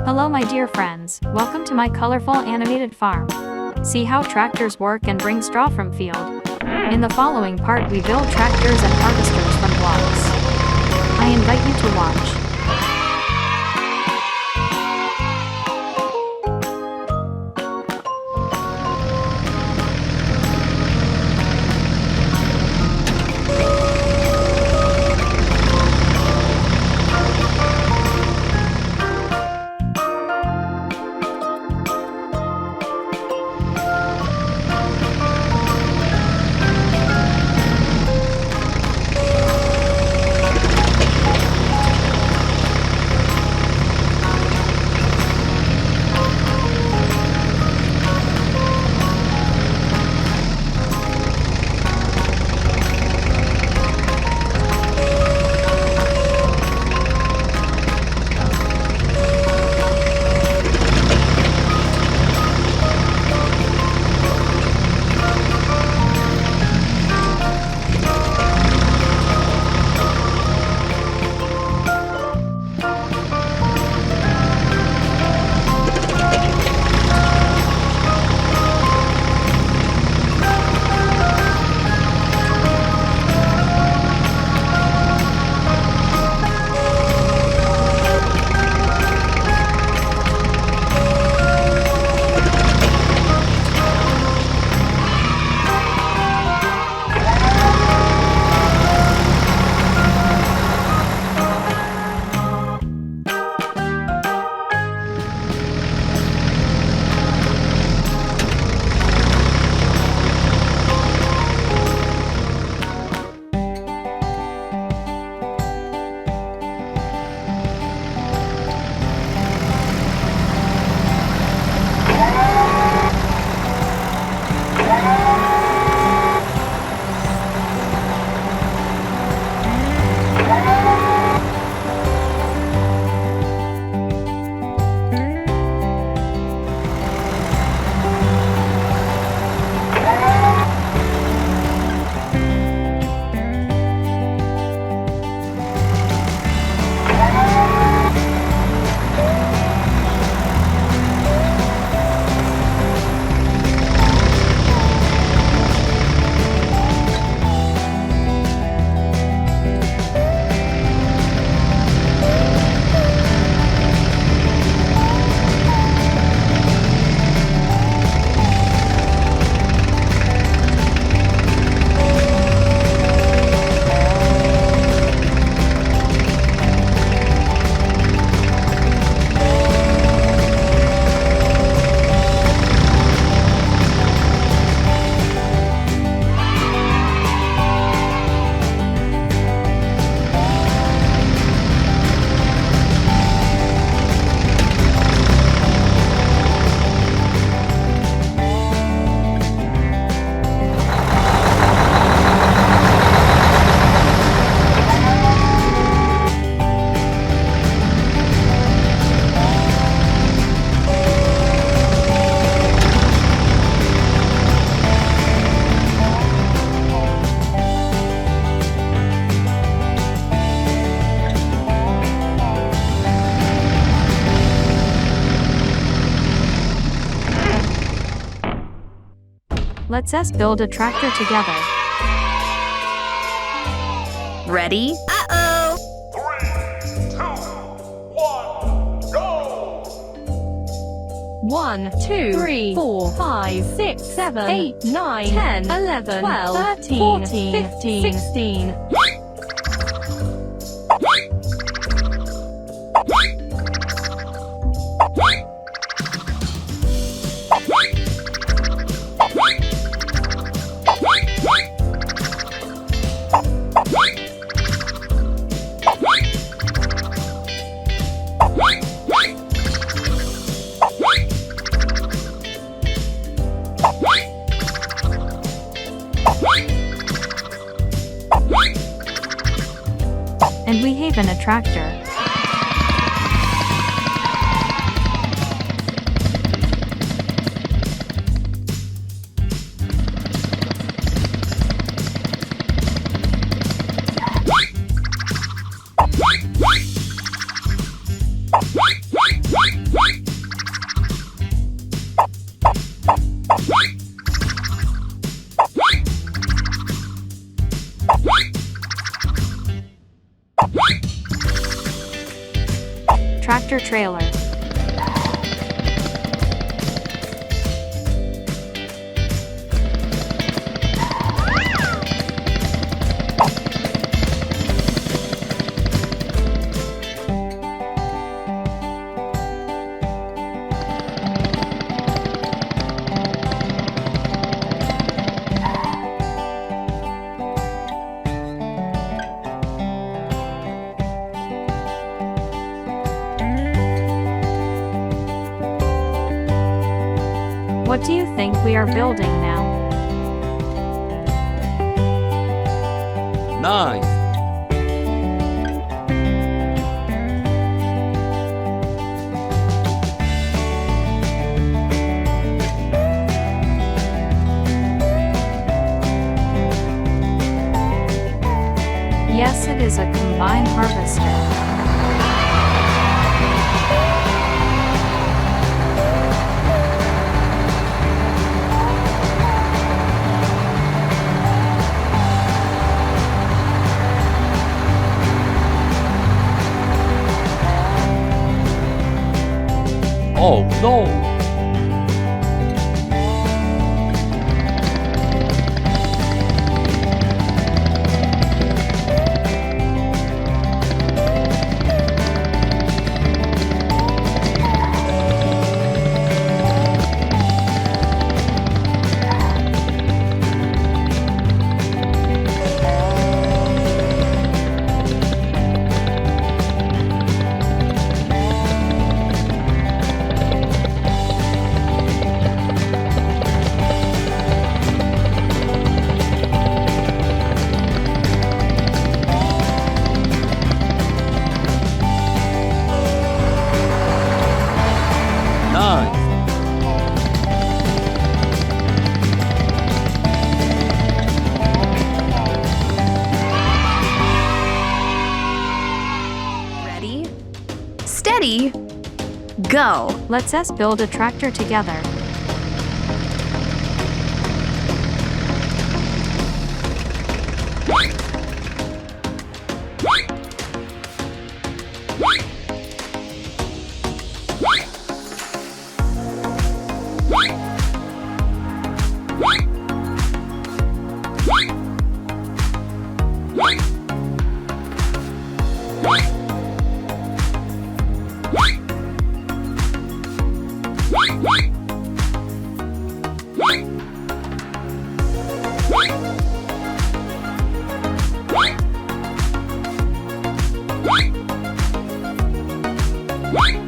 Hello my dear friends, welcome to my colorful animated farm. See how tractors work and bring straw from field. In the following part we build tractors and harvesters from blocks. I invite you to watch. Let's build a tractor together. Ready? Uh-oh! 3, 2, 1, go! 1, 2, 3, 4, 5, 6, 7, 8, 9, 10, 11, 12, 13, 14, 15, 16. And we have a tractor. tractor trailer. What do you think we are building now? 9, Yes, it is a combine harvester. oh no! Ready, steady, go. Let's build a tractor together. What?